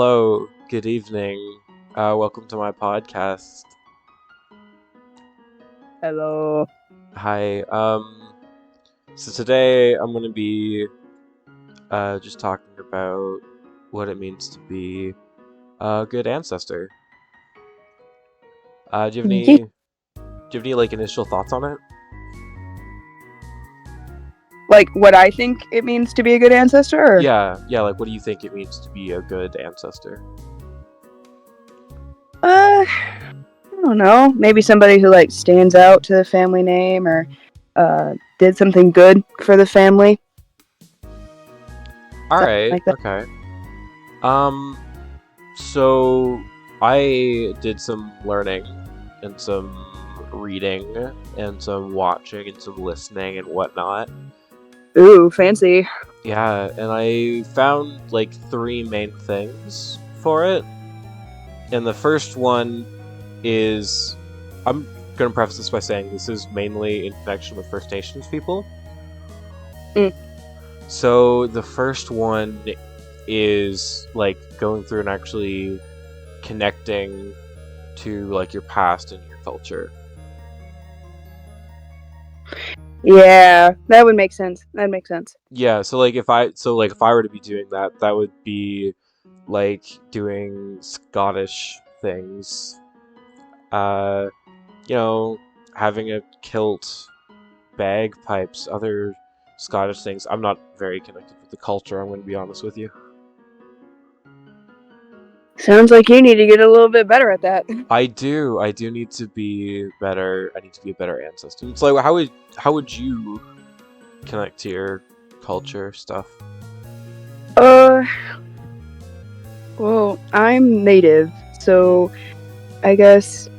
Hello, good evening. Welcome to my podcast. Hello. Hi. So today I'm gonna be just talking about what it means to be a good ancestor. Do you have Ye- any like initial thoughts on it? Like what I think it means to be a good ancestor? Or, Yeah. Like, what do you think it means to be a good ancestor? I don't know. Maybe somebody who like stands out to the family name or did something good for the family. All Something right. like that. Okay. Um. So I did some learning and some reading and some watching and some listening and whatnot. Ooh, fancy. Yeah, and I found like three main things for it. And the first one is I'm gonna preface this by saying this is mainly in connection with First Nations people. Mm. So the first one is like going through and actually connecting to like your past and your culture. Yeah, that would make sense. That makes sense. Yeah, so like if I were to be doing that, that would be like doing Scottish things. Uh, you know, having a kilt, bagpipes, other Scottish things. I'm not very connected with the culture, I'm going to be honest with you. Sounds like you need to get a little bit better at that. I do need to be better. I need to be a better ancestor. It's like how would you connect to your culture stuff? Uh, well, I'm native, so I guess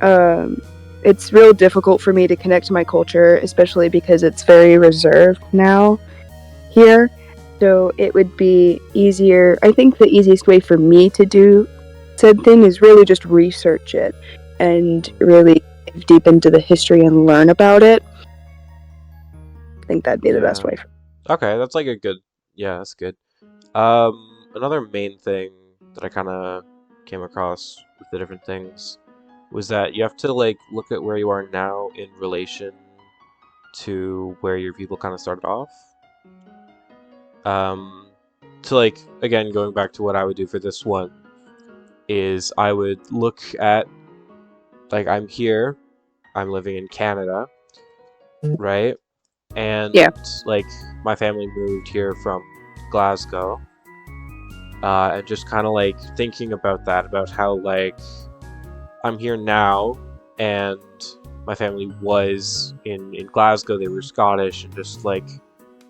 it's real difficult for me to connect to my culture, especially because it's very reserved now here. So it would be easier. I think the easiest way for me to do said thing is really just research it and really dive deep into the history and learn about it. I think that'd be the best Yeah. way. Okay, that's like a good. Yeah, that's good. Another main thing that I kind of came across with the different things was that you have to like look at where you are now in relation to where your people kind of started off. Um, so like again, going back to what I would do for this one is I would look at like I'm here, I'm living in Canada, right? And Yeah, like my family moved here from Glasgow, and just kind of like thinking about that, about how like I'm here now, and my family was in Glasgow. They were Scottish, and just like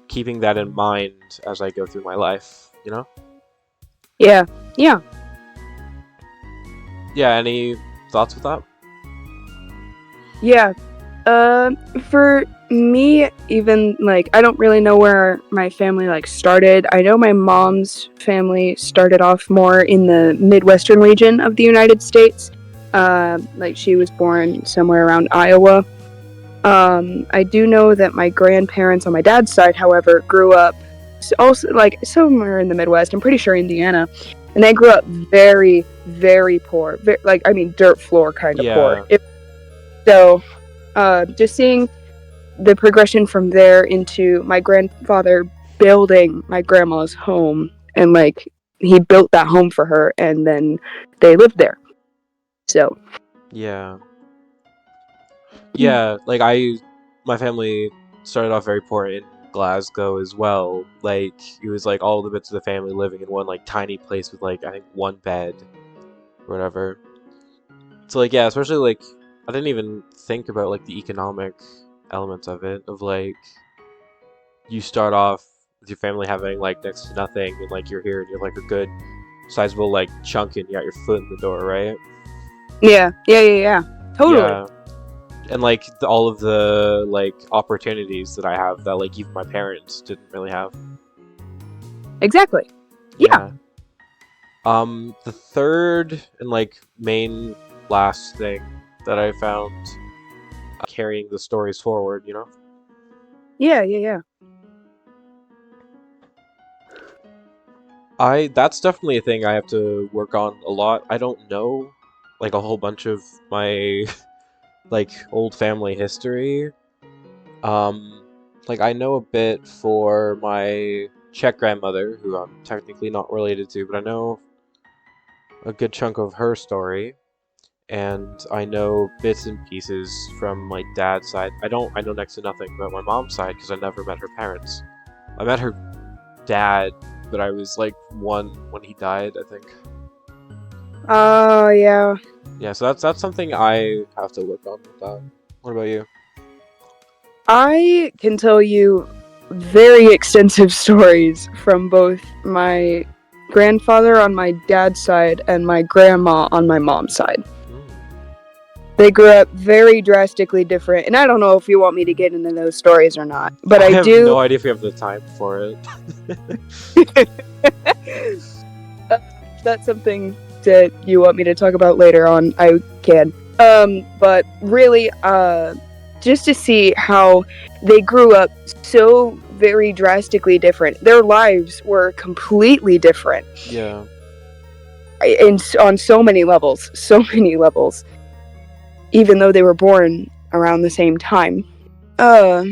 keeping that in mind as I go through my life. You know? yeah, yeah, Yeah. Any thoughts with that? yeah. Uh, for me, even like I don't really know where my family like started. I know my mom's family started off more in the Midwestern region of the United States. Like she was born somewhere around Iowa. I do know that my grandparents on my dad's side, however, grew up also like somewhere in the Midwest. I'm pretty sure Indiana, and they grew up very, very poor. Like I mean, dirt floor kind of poor. Yeah. So, just seeing the progression from there into my grandfather building my grandma's home, and like he built that home for her, and then they lived there. So, Yeah. Yeah. Like my family started off very poor in Glasgow as well. Like it was like all the bits of the family living in one like tiny place with like I think one bed or whatever. So like yeah, especially like I didn't even think about like the economic elements of it, of like you start off with your family having like next to nothing, and like you're here and you're like a good sizable like chunk and you got your foot in the door, right? yeah, totally. Yeah. And like all of the like opportunities that I have that like even my parents didn't really have. Exactly. Yeah. Yeah. The third and like main last thing that I found, carrying the stories forward, you know? Yeah. That's definitely a thing I have to work on a lot. I don't know like a whole bunch of my like old family history. Um, like I know a bit for my Czech grandmother, who I'm technically not related to, but I know a good chunk of her story, and I know bits and pieces from my dad's side. I know next to nothing about my mom's side because I never met her parents. I met her dad, but I was like 1 when he died, I think. Oh, yeah. Yeah, so that's something I have to work on with that. What about you? I can tell you very extensive stories from both my grandfather on my dad's side and my grandma on my mom's side. Mm. They grew up very drastically different, and I don't know if you want me to get into those stories or not, but I I have do. no idea if we have the time for it. If that's something that you want me to talk about later on, I can. But really, just to see how they grew up so very drastically different. Their lives were completely different Yeah. on so many levels, so many levels. Even though they were born around the same time, uh,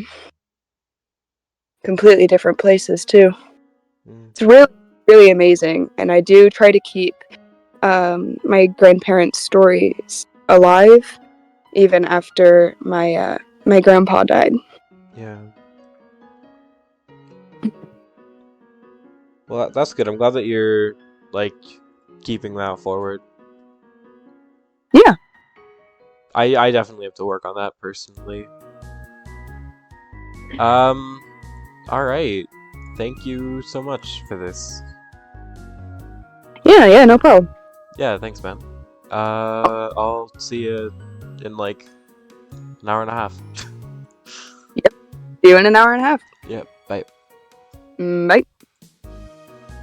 completely different places too. Mm. It's really, really amazing, and I do try to keep my grandparents' stories alive even after my grandpa died. Yeah. Well, that's good. I'm glad that you're like keeping that forward. Yeah, I definitely have to work on that personally. Um, all right. Thank you so much for this. yeah, no problem. Yeah, thanks, man. I'll see you in like an hour and a half. Yep, see you in an hour and a half. Yep, bye. Bye.